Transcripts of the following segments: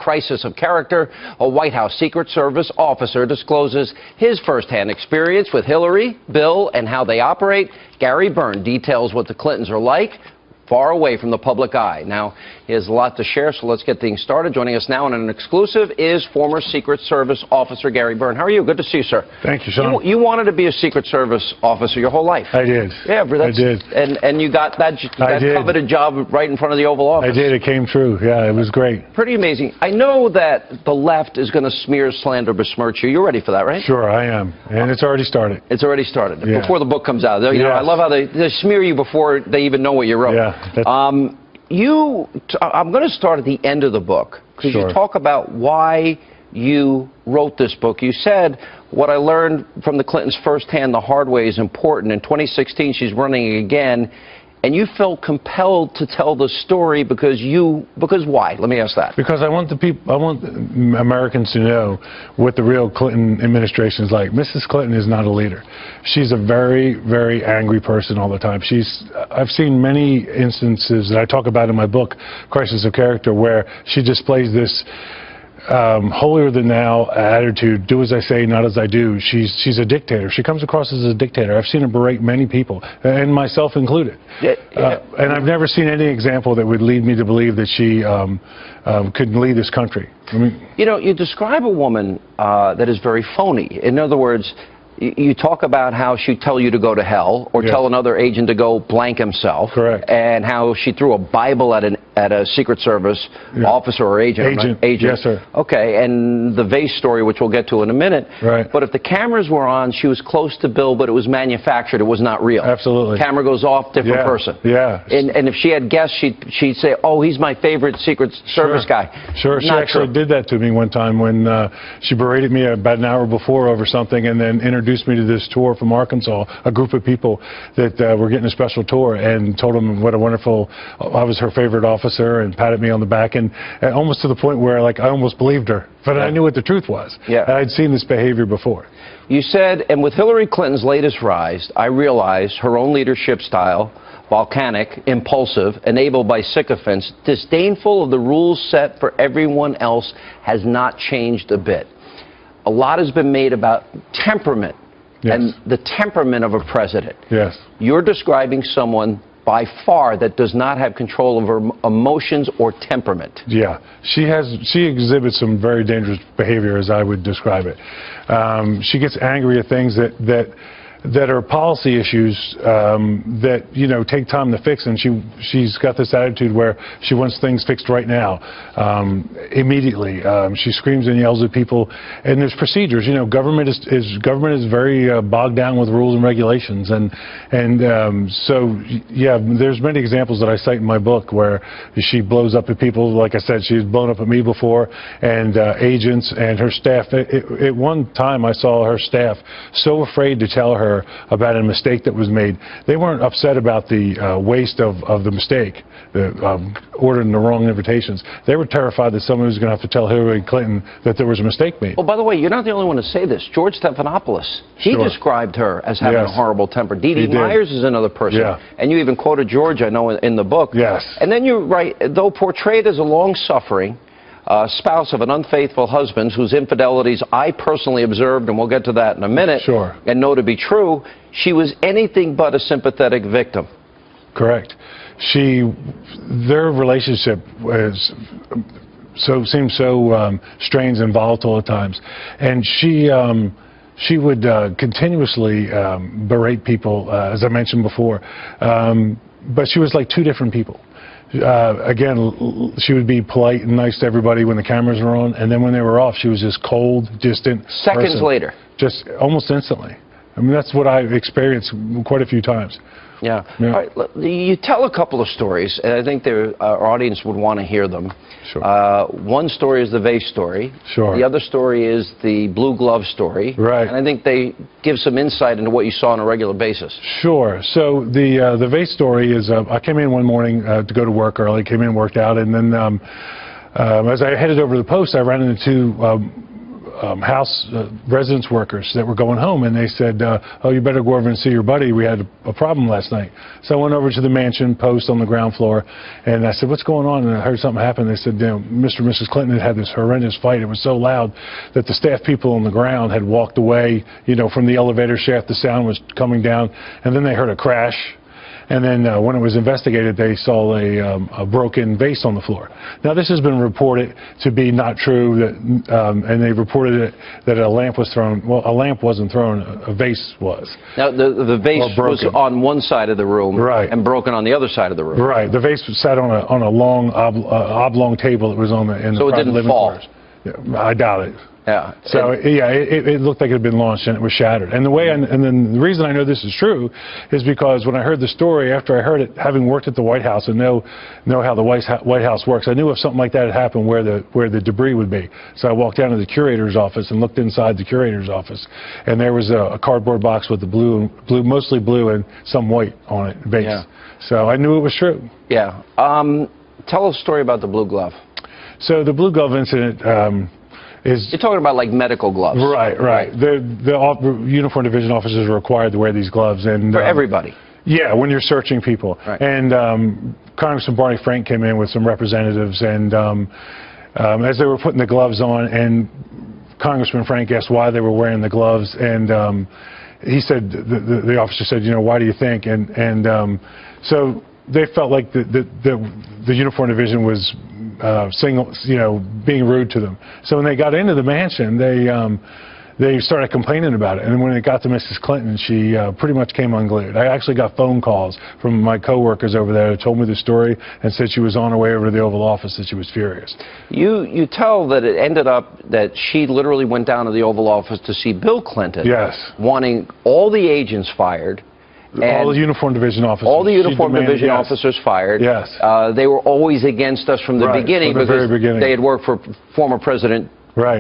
crisis of character. A White House Secret Service officer discloses his firsthand experience with Hillary, Bill, and how they operate. Gary Byrne details what the Clintons are like, far away from the public eye. Now, he has a lot to share, so let's get things started. Joining us now on an exclusive is former Secret Service officer Gary Byrne. How are you? Good to see you, sir. Thank you, Sean. You wanted to be a Secret Service officer your whole life. I did. Yeah, but I did. And you got that coveted job right in front of the Oval Office. I did. It came true. Yeah, it was great. Pretty amazing. I know that the left is going to smear, slander, besmirch you. You're ready for that, right? Sure, I am. And it's already started. It's already started. Yeah. Before the book comes out. You know, I love how they smear you before they even know what you wrote. Yeah. I'm going to start at the end of the book, because you talk about why you wrote this book. You said, what I learned from the Clintons firsthand the hard way is important. In 2016, she's running again, and you felt compelled to tell the story because why? Let me ask that. Because I want Americans to know what the real Clinton administration is like. Mrs. Clinton is not a leader. She's a very, very angry person all the time. I've seen many instances that I talk about in my book, Crisis of Character, where she displays this holier-than-thou attitude, do as I say, not as I do. She's a dictator. She comes across as a dictator. I've seen her berate many people, and myself included. And I've never seen any example that would lead me to believe that she could lead this country. I mean, you know, you describe a woman that is very phony. In other words, you talk about how she'd tell you to go to hell, or tell another agent to go blank himself. Correct. And how she threw a Bible at a Secret Service officer or agent. Right? Yes, sir. Okay, and the vase story, which we'll get to in a minute. Right. But if the cameras were on, she was close to Bill, but it was manufactured. It was not real. Absolutely. Camera goes off, different person. Yeah. And if she had guessed, she'd say, oh, he's my favorite Secret Service guy. Sure. She actually did that to me one time when she berated me about an hour before over something, and then introduced me to this tour from Arkansas, a group of people that were getting a special tour, and told them what a wonderful, I was her favorite officer, and patted me on the back, and almost to the point where, like, I almost believed her, but I knew what the truth was. Yeah. I'd seen this behavior before. You said, and with Hillary Clinton's latest rise, I realized her own leadership style, volcanic, impulsive, enabled by sycophants, disdainful of the rules set for everyone else, has not changed a bit. A lot has been made about temperament. Yes. And the temperament of a president. Yes. You're describing someone by far that does not have control of her emotions or temperament. Yeah. She exhibits some very dangerous behavior, as I would describe it. She gets angry at things that are policy issues that, you know, take time to fix, and she's got this attitude where she wants things fixed right now, immediately. She screams and yells at people, and there's procedures. You know, government is very bogged down with rules and regulations, and so yeah, there's many examples that I cite in my book where she blows up at people. Like I said, she's blown up at me before, and agents and her staff. At one time, I saw her staff so afraid to tell her about a mistake that was made. They weren't upset about the waste of the mistake, ordering the wrong invitations. They were terrified that someone was going to have to tell Hillary Clinton that there was a mistake made. Well, by the way, you're not the only one to say this. George Stephanopoulos, he described her as having a horrible temper. Dee Dee Myers is another person. Yeah. And you even quoted George, I know, in the book. Yes. And then you write, though portrayed as a long-suffering spouse of an unfaithful husband whose infidelities I personally observed, and we'll get to that in a minute, and know to be true, she was anything but a sympathetic victim. Correct. Their relationship seemed so strange and volatile at times, and she would continuously berate people, as I mentioned before, but she was like two different people. Again, she would be polite and nice to everybody when the cameras were on, and then when they were off, she was just cold, distant. Seconds later. Just almost instantly. I mean, that's what I've experienced quite a few times. Yeah. All right, you tell a couple of stories, and I think our audience would want to hear them. Sure. One story is the vase story. Sure. The other story is the blue glove story. Right. And I think they give some insight into what you saw on a regular basis. Sure. So the vase story is, I came in one morning to go to work early, came in, worked out, and then as I headed over to the post, I ran into residence workers that were going home, and they said, "Oh, you better go over and see your buddy. We had a problem last night." So I went over to the mansion post on the ground floor, and I said, "What's going on?" And I heard something happen. They said, Mr. and Mrs. Clinton had this horrendous fight. It was so loud that the staff people on the ground had walked away, from the elevator shaft. The sound was coming down, and then they heard a crash. And then when it was investigated, they saw a broken vase on the floor. Now, this has been reported to be not true, and they reported it that a lamp was thrown. Well, a lamp wasn't thrown, a vase was. Now, the vase was on one side of the room, right, and broken on the other side of the room. Right. The vase was sat on a long oblong table that was in the private living quarters. Yeah, I doubt it. Yeah. So it looked like it had been launched and it was shattered. And then the reason I know this is true is because when I heard the story, after I heard it, having worked at the White House and know how the White House works, I knew if something like that had happened where the debris would be. So I walked down to the curator's office and looked inside the curator's office, and there was a cardboard box with the mostly blue and some white on it, base. Yeah. So I knew it was true. Yeah. Tell us a story about the blue glove. So the blue glove incident. You're talking about like medical gloves. Right. The uniform division officers are required to wear these gloves, and for everybody. Yeah, when you're searching people. Right. And Congressman Barney Frank came in with some representatives, and as they were putting the gloves on, and Congressman Frank asked why they were wearing the gloves, and he said, the officer said, why do you think? And so they felt like the uniform division was being rude to them. So when they got into the mansion, they started complaining about it. And when it got to Mrs. Clinton, she pretty much came unglued. I actually got phone calls from my coworkers over there who told me the story and said she was on her way over to the Oval Office, that she was furious. You tell that it ended up that she literally went down to the Oval Office to see Bill Clinton. Yes. Wanting all the agents fired. All the uniform division officers. All the uniform division officers fired. Yes. They were always against us from the beginning because they had worked for former President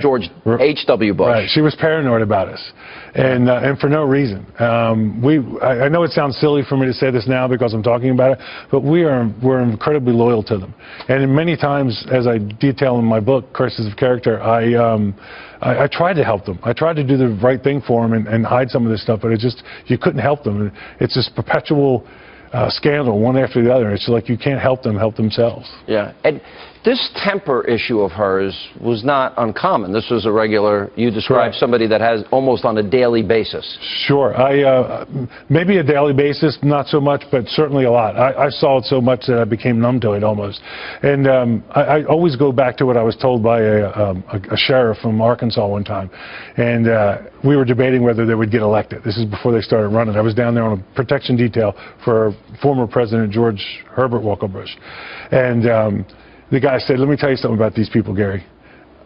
George H.W. Bush. Right. She was paranoid about us, and for no reason. I know it sounds silly for me to say this now because I'm talking about it, but we're incredibly loyal to them. And many times, as I detail in my book, Crisis of Character, I tried to help them. I tried to do the right thing for them and hide some of this stuff, but you couldn't help them. It's this perpetual scandal, one after the other. It's like you can't help them help themselves. Yeah. And this temper issue of hers was not uncommon. This was a regular, you described somebody that has almost on a daily basis. Sure. Maybe a daily basis, not so much, but certainly a lot. I saw it so much that I became numb to it almost. And I always go back to what I was told by a sheriff from Arkansas one time. And we were debating whether they would get elected. This is before they started running. I was down there on a protection detail for former President George Herbert Walker Bush. And the guy said, "Let me tell you something about these people, Gary.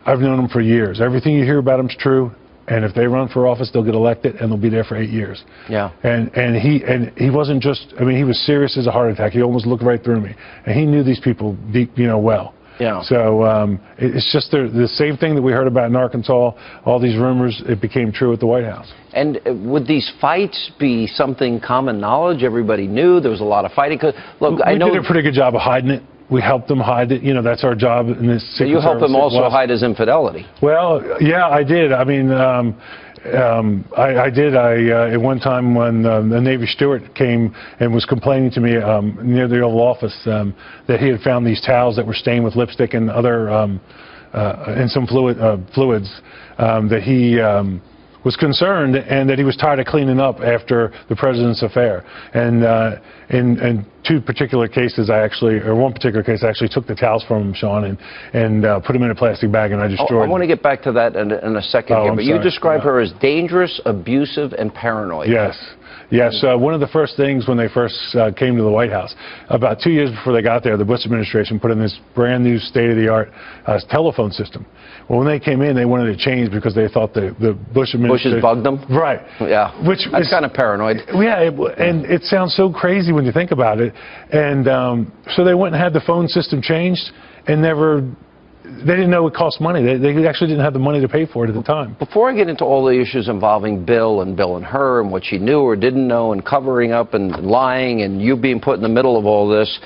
I've known them for years. Everything you hear about them's true, and if they run for office, they'll get elected, and they'll be there for 8 years." Yeah. And he wasn't just. I mean, he was serious as a heart attack. He almost looked right through me, and he knew these people deep, well. Yeah. So it's just the same thing that we heard about in Arkansas. All these rumors, it became true at the White House. And would these fights be something common knowledge? Everybody knew there was a lot of fighting. Look, I know we did a pretty good job of hiding it. We helped them hide it. That's our job in this Secret Service. You helped them also hide his infidelity. Well, yeah, I did. I mean, I did. At one time when the Navy steward came and was complaining to me near the Oval Office that he had found these towels that were stained with lipstick and other and some fluids, that he was concerned and that he was tired of cleaning up after the president's affair. And in one particular case, I actually took the towels from him, Sean, and put them in a plastic bag, and I destroyed them. I want to get back to that in a second here, but you describe her as dangerous, abusive, and paranoid. Yes. Yes, one of the first things when they first came to the White House, about 2 years before they got there, the Bush administration put in this brand new state-of-the-art telephone system. Well, when they came in, they wanted to change because they thought the Bush administration... Bushes bugged them? Right. Yeah, that's kind of paranoid. Yeah, and it sounds so crazy when you think about it. And so they went and had the phone system changed and they didn't know it cost money. They actually didn't have the money to pay for it at the time. Before I get into all the issues involving Bill and her and what she knew or didn't know and covering up and lying and you being put in the middle of all this,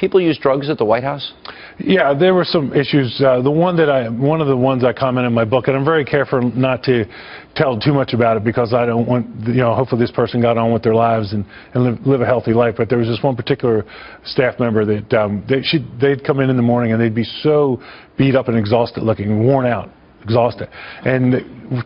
people use drugs at the White House? Yeah, there were some issues. One of the ones I comment in my book, and I'm very careful not to tell too much about it because I don't want, hopefully this person got on with their lives and live a healthy life. But there was this one particular staff member that they'd come in the morning and they'd be so beat up and exhausted looking, worn out, exhausted, and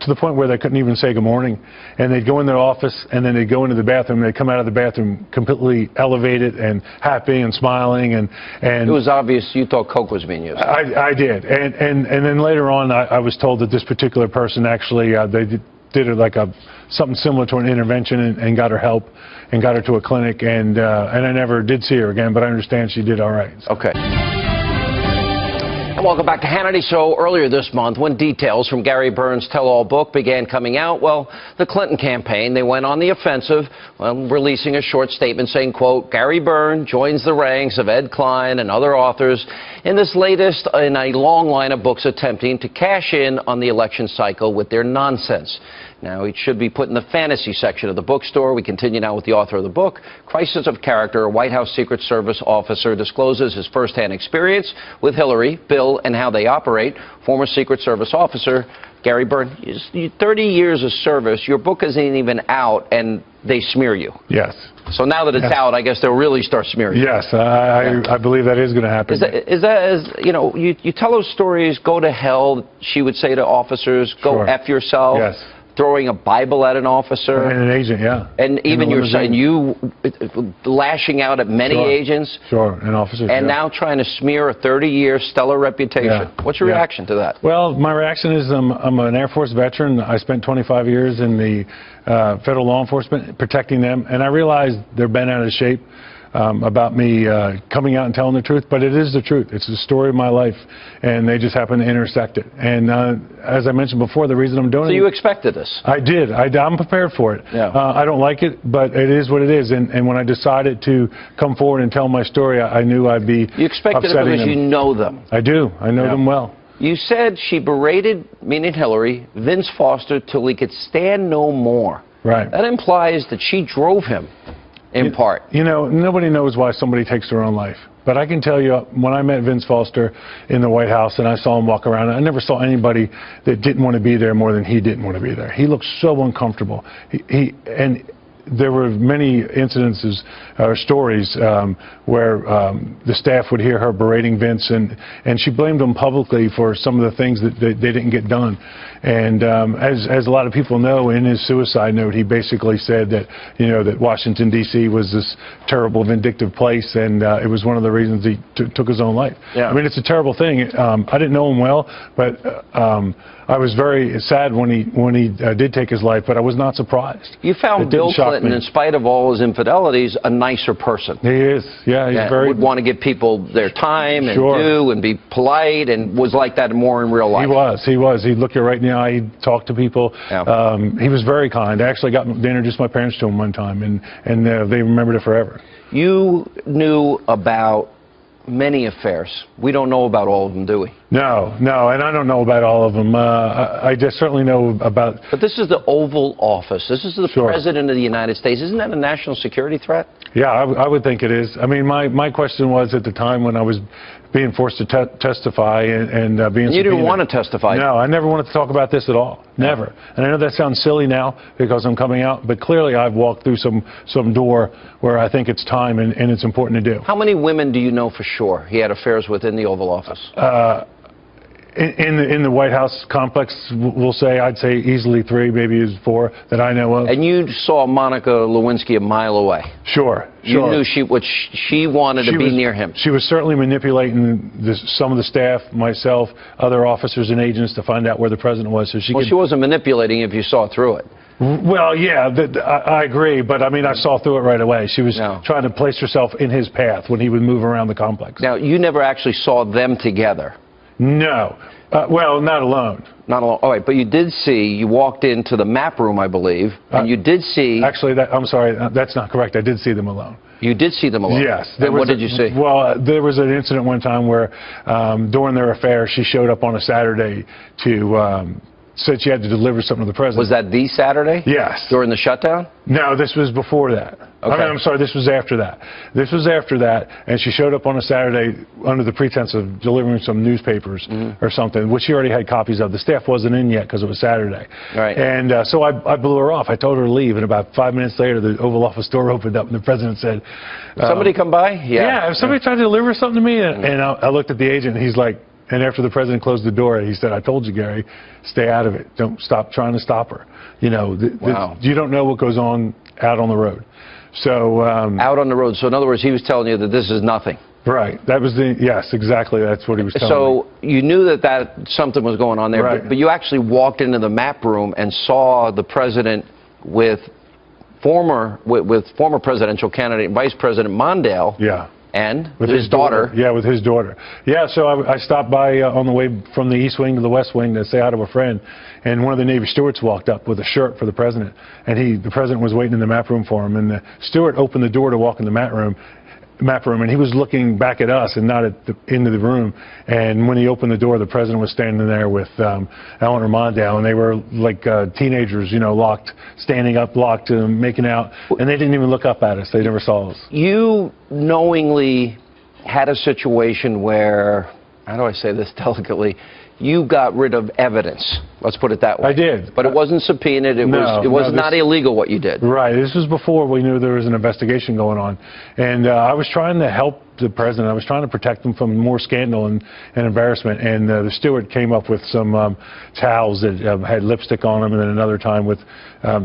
to the point where they couldn't even say good morning. And they'd go in their office and then they'd go into the bathroom. They'd come out of the bathroom completely elevated and happy and smiling. And it was obvious you thought coke was being used. I did, and then later on I was told that this particular person actually they did like something similar to an intervention and got her help and got her to a clinic, and I never did see her again, but I understand she did all right. So. Okay. And welcome back to Hannity's Show. Earlier this month, when details from Gary Byrne's tell-all book began coming out, well, the Clinton campaign, they went on the offensive, releasing a short statement saying, quote, Gary Byrne joins the ranks of Ed Klein and other authors in this latest in a long line of books attempting to cash in on the election cycle with their nonsense. Now, it should be put in the fantasy section of the bookstore. We continue now with the author of the book. Crisis of Character, a White House Secret Service officer discloses his firsthand experience with Hillary, Bill, and how they operate. Former Secret Service officer Gary Byrne, 30 years of service, your book isn't even out, and they smear you. Yes. So now that it's out, I guess they'll really start smearing you. Yes, I believe that is going to happen. Is that you tell those stories, go to hell, she would say to officers, go F yourself. Yes. Throwing a Bible at an officer. And an agent, yeah. And even you lashing out at many agents. Sure, and officers. And now trying to smear a 30-year stellar reputation. Yeah. What's your reaction to that? Well, my reaction is I'm an Air Force veteran. I spent 25 years in the federal law enforcement protecting them, and I realized they're bent out of shape about me coming out and telling the truth, but it is the truth. It's the story of my life, and they just happen to intersect it. And as I mentioned before, the reason I'm doing it... So you expected this? I did. I'm prepared for it. Yeah. I don't like it, but it is what it is. And when I decided to come forward and tell my story, I knew I'd be You expected it because you know them. I do. I know them well. You said she berated, meaning Hillary, Vince Foster till he could stand no more. Right. That implies that she drove him. In part. Nobody knows why somebody takes their own life. But I can tell you, when I met Vince Foster in the White House and I saw him walk around, I never saw anybody that didn't want to be there more than he didn't want to be there. He looked so uncomfortable. And there were many incidences or stories where the staff would hear her berating Vince, and she blamed him publicly for some of the things that they didn't get done. And as a lot of people know, in his suicide note, he basically said that that Washington D.C. was this terrible, vindictive place, and it was one of the reasons he took his own life. Yeah. I mean, it's a terrible thing. I didn't know him well, but I was very sad when he did take his life, but I was not surprised. You found Bill Clinton, in spite of all his infidelities, a nicer person. He is, yeah. He's very would want to give people their time and do and be polite, and was like that more in real life. He was. He'd look you right in the eye. He'd talk to people. Yeah. He was very kind. I actually introduced my parents to him one time, and they remembered it forever. You knew about many affairs. We don't know about all of them, do we? No, and I don't know about all of them. I just certainly know about... But this is the Oval Office. This is the President of the United States. Isn't that a national security threat? Yeah, I would think it is. I mean, my question was at the time when I was being forced to testify and being... You didn't want to testify. No, I never wanted to talk about this at all. Never. And I know that sounds silly now because I'm coming out, but clearly I've walked through some door where I think it's time and it's important to do. How many women do you know for sure he had affairs with in the Oval Office? In the White House complex, I'd say easily 3, maybe 4 that I know of. And you saw Monica Lewinsky a mile away. Sure. You knew she wanted to be near him. She was certainly manipulating some of the staff, myself, other officers and agents to find out where the president was. So she wasn't manipulating if you saw through it. Well, yeah, I agree, but I mean, I saw through it right away. She was trying to place herself in his path when he would move around the complex. Now, you never actually saw them together. No. Well, not alone. Not alone. All right, but you did see, you walked into the map room, I believe, and you did see... Actually, I'm sorry, that's not correct. I did see them alone. You did see them alone? Yes. And what did you see? Well, there was an incident one time where during their affair, she showed up on a Saturday to said she had to deliver something to the president. Was that the Saturday? Yes. During the shutdown? No, this was before that. Okay. I'm sorry, this was after that. This was after that, and she showed up on a Saturday under the pretense of delivering some newspapers or something, which she already had copies of. The staff wasn't in yet because it was Saturday. Right. And so I blew her off. I told her to leave, and about 5 minutes later, the Oval Office door opened up, and the president said, somebody come by? Yeah, if somebody tried to deliver something to me, and I looked at the agent, and he's like, and after the president closed the door, he said, I told you, Gary, stay out of it. Don't stop trying to stop her. You know, you don't know what goes on out on the road. So out on the road. So in other words, he was telling you that this is nothing. Right. That was yes, exactly. That's what he was telling me. So you knew that something was going on there, right. but you actually walked into the map room and saw the president with former presidential candidate Vice President Mondale. Yeah. And with his daughter. Yeah, with his daughter. Yeah, so I stopped by on the way from the East Wing to the West Wing to say hi to a friend, and one of the Navy stewards walked up with a shirt for the president, and the president was waiting in the map room for him, and the steward opened the door to walk in the map room, and he was looking back at us and not into the room. And when he opened the door, the president was standing there with Eleanor Mondale, and they were like teenagers, you know, standing up, locked, making out, and they didn't even look up at us. They never saw us. You knowingly had a situation where, how do I say this delicately, you got rid of evidence. Let's put it that way. I did. But it wasn't subpoenaed. It was not illegal what you did. Right. This was before we knew there was an investigation going on. And I was trying to help the president. I was trying to protect him from more scandal and embarrassment. And the steward came up with some towels that had lipstick on them, and then another time with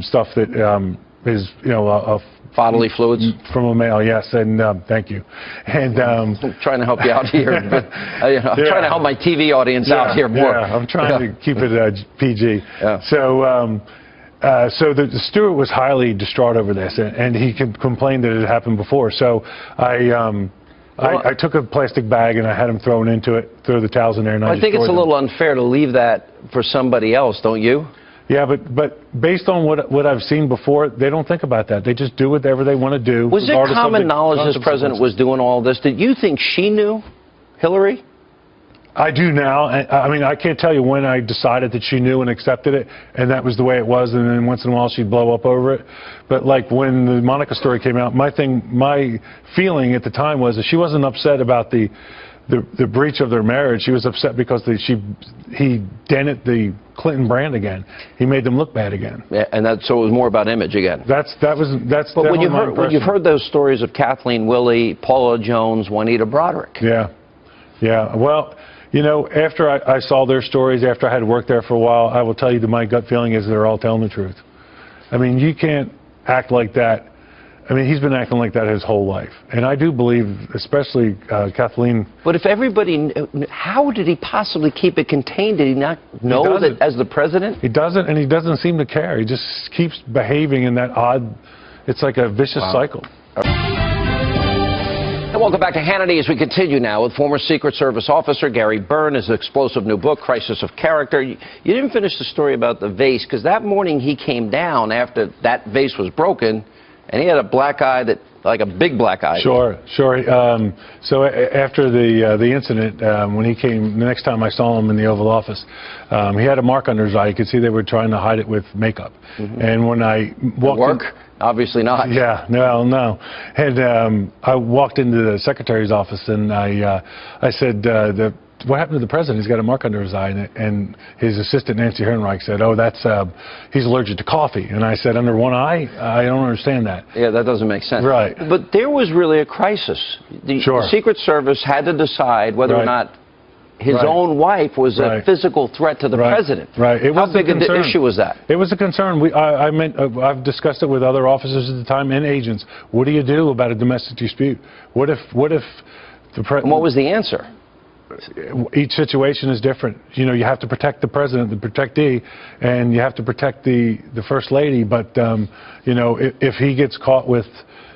stuff that is, you know, bodily fluids from a male, yes, and thank you. And I'm trying to help you out here, but I'm trying to help my TV audience out here more. Yeah, I'm trying to keep it PG. Yeah. So, so the steward was highly distraught over this, and he complained that it had happened before. So I took a plastic bag and I had him thrown into it, throw the towels in there, and I think it's a little unfair to leave that for somebody else, don't you? Yeah, but based on what I've seen before, they don't think about that. They just do whatever they want to do. Was it common knowledge this president was doing all this? Did you think she knew, Hillary? I do now. I mean, I can't tell you when I decided that she knew and accepted it, and that was the way it was, and then once in a while she'd blow up over it. But like when the Monica story came out, my feeling at the time was that she wasn't upset about the breach of their marriage. She was upset because he dented the Clinton brand again. He made them look bad again. Yeah, and so it was more about image again. That's But when you've heard those stories of Kathleen Willey, Paula Jones, Juanita Broderick. Yeah, yeah. Well, you know, after I saw their stories, after I had worked there for a while, I will tell you that my gut feeling is they're all telling the truth. I mean, you can't act like that. I mean, he's been acting like that his whole life. And I do believe, especially Kathleen. But if everybody, how did he possibly keep it contained? Did he not know that as the president? He doesn't, and he doesn't seem to care. He just keeps behaving in that odd, it's like a vicious cycle. And welcome back to Hannity as we continue now with former Secret Service officer Gary Byrne, his explosive new book, Crisis of Character. You didn't finish the story about the vase, because that morning he came down after that vase was broken, and he had a black eye, like a big black eye. Sure. So after the incident, when he came, the next time I saw him in the Oval Office, he had a mark under his eye. You could see they were trying to hide it with makeup. And when I walked in, obviously not. Yeah, no. And I walked into the secretary's office, and I said, what happened to the president? He's got a mark under his eye. And his assistant, Nancy Herrenreich, said, oh, that's he's allergic to coffee. And I said, under one eye? I don't understand that. Yeah, that doesn't make sense. Right. But there was really a crisis. The Secret Service had to decide whether or not his own wife was a physical threat to the president. Right. It was How big an issue was that? It was a concern. I've discussed it with other officers at the time and agents. What do you do about a domestic dispute? What if the president? And what was the answer? Each situation is different. You know, you have to protect the president, the protectee, and you have to protect the first lady. But you know, if he gets caught with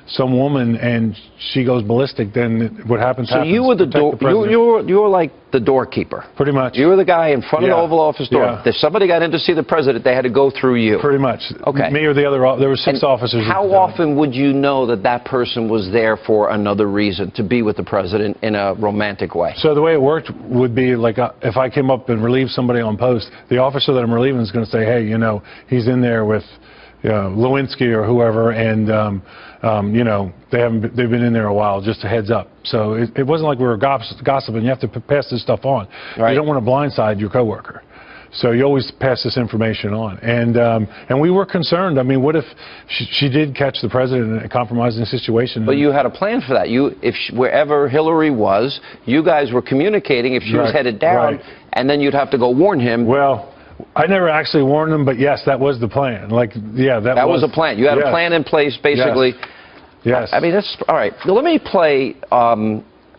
some woman and she goes ballistic, then what happens? So you were the door. You were like the doorkeeper. Pretty much. You were the guy in front of the Oval Office door. Yeah. If somebody got in to see the president, they had to go through you. Pretty much. Okay. Me or the other. There were 6 officers. How often would you know that that person was there for another reason, to be with the president in a romantic way? So the way it worked would be like if I came up and relieved somebody on post, the officer that I'm relieving is going to say, hey, you know, he's in there with Lewinsky or whoever, and you know, they've been in there a while. Just a heads up. So it wasn't like we were gossiping. You have to pass this stuff on. Right. You don't want to blindside your coworker. So you always pass this information on. And we were concerned. I mean, what if she did catch the president in a compromising situation? But you had a plan for that. Wherever Hillary was, you guys were communicating if she was headed down, and then you'd have to go warn him. Well, I never actually warned them, but yes, that was the plan. Like, yeah, that was a plan. You had a plan in place, basically. Yes. I mean, that's all right. Let me play.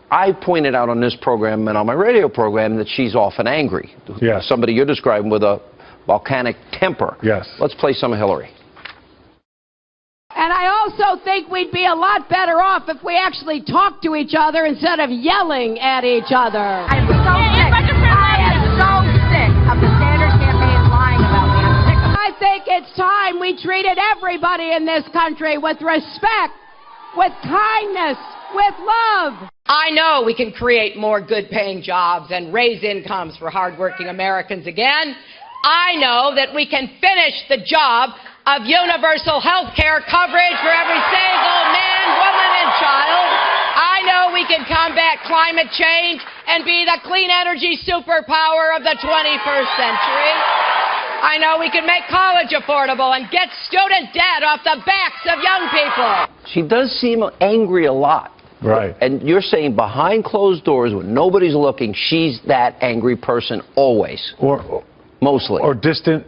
I pointed out on this program and on my radio program that she's often angry. Yes. Somebody you're describing with a volcanic temper. Yes. Let's play some of Hillary. And I also think we'd be a lot better off if we actually talked to each other instead of yelling at each other. I'm so sick. I am so sick of the Sanders campaign lying about me. I'm sick of I think it's time we treated everybody in this country with respect, with kindness, with love. I know we can create more good-paying jobs and raise incomes for hardworking Americans again. I know that we can finish the job of universal health care coverage for every single man, woman, and child. I know we can combat climate change and be the clean energy superpower of the 21st century. I know we can make college affordable and get student debt off the backs of young people. She does seem angry a lot. Right. And you're saying behind closed doors when nobody's looking, she's that angry person always. Mostly. Or distant,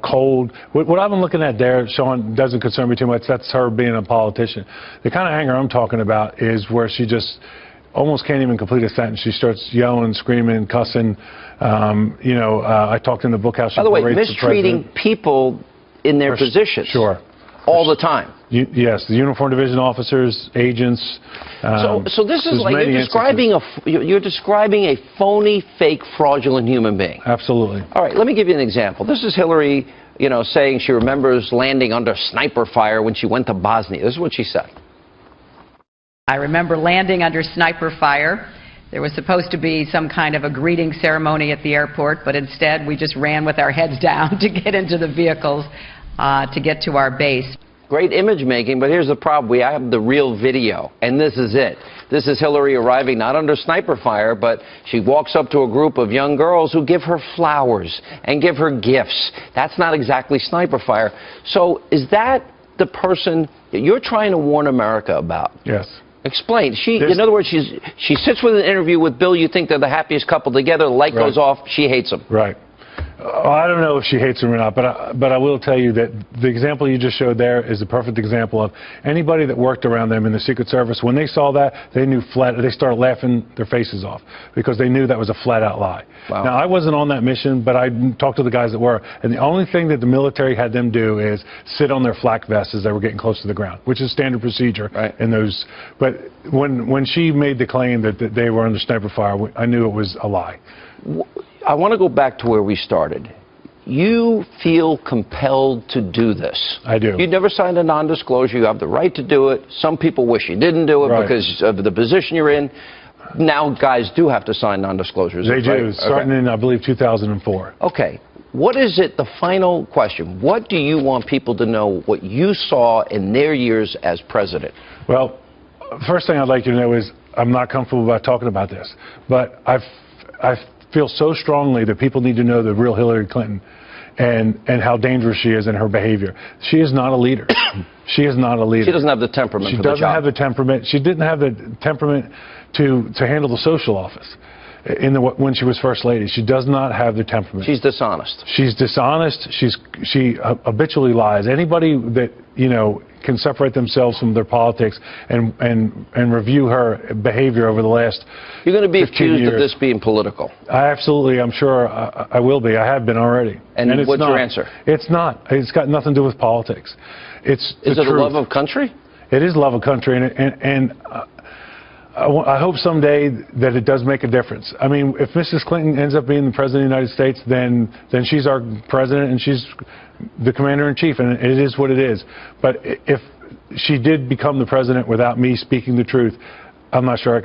cold. What I've been looking at there, Sean, doesn't concern me too much. That's her being a politician. The kind of anger I'm talking about is where she just almost can't even complete a sentence. She starts yelling, screaming, cussing. You know, I talked in the book how she... By the way, mistreating people in their positions. Sure. All the time. Yes, the uniform division officers, agents. So this is like you're describing a phony, fake, fraudulent human being. Absolutely. All right, let me give you an example. This is Hillary, you know, saying she remembers landing under sniper fire when she went to Bosnia. This is what she said. I remember landing under sniper fire. There was supposed to be some kind of a greeting ceremony at the airport, but instead we just ran with our heads down to get into the vehicles to get to our base. Great image making, but here's the problem. We have the real video, and this is it. This is Hillary arriving not under sniper fire, but she walks up to a group of young girls who give her flowers and give her gifts. That's not exactly sniper fire. So is that the person you're trying to warn America about? Yes. Explain. In other words, she sits with an interview with Bill. You think they're the happiest couple together. The light goes off. She hates him. Right. I don't know if she hates him or not, but I will tell you that the example you just showed there is a perfect example of anybody that worked around them in the Secret Service. When they saw that, they knew they started laughing their faces off because they knew that was a flat-out lie. Wow. Now, I wasn't on that mission, but I talked to the guys that were, and the only thing that the military had them do is sit on their flak vests as they were getting close to the ground, which is standard procedure in those. But when she made the claim that they were under sniper fire, I knew it was a lie. I want to go back to where we started. You feel compelled to do this. I do. You never signed a non-disclosure. You have the right to do it. Some people wish you didn't do it because of the position you're in. Now guys do have to sign non-disclosures. They do, starting in, I believe, 2004. Okay. What is it, the final question, what do you want people to know what you saw in their years as president? Well, first thing I'd like you to know is I'm not comfortable about talking about this, but I feel so strongly that people need to know the real Hillary Clinton and how dangerous she is in her behavior. She is not a leader. She is not a leader. She doesn't have the temperament for the job. She doesn't have the temperament. She didn't have the temperament to handle the social office when she was First Lady. She does not have the temperament. She's dishonest. She's dishonest. She habitually lies. Anybody that, you know, can separate themselves from their politics and review her behavior over the last 15 years. You're going to be accused of this being political. I'm sure I will be. I have been already. And it's what's not. your answer? It's not. It's got nothing to do with politics. Is it a love of country? It is love of country, and I hope someday that it does make a difference. I mean, if Mrs. Clinton ends up being the President of the United States, then she's our President and she's the Commander-in-Chief, and it is what it is. But if she did become the President without me speaking the truth, I'm not sure I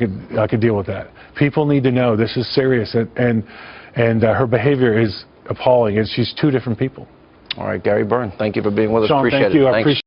could deal with that. People need to know this is serious, and her behavior is appalling, and she's two different people. All right, Gary Byrne, thank you for being with us. Sean, Appreciate thank you. it. I appreciate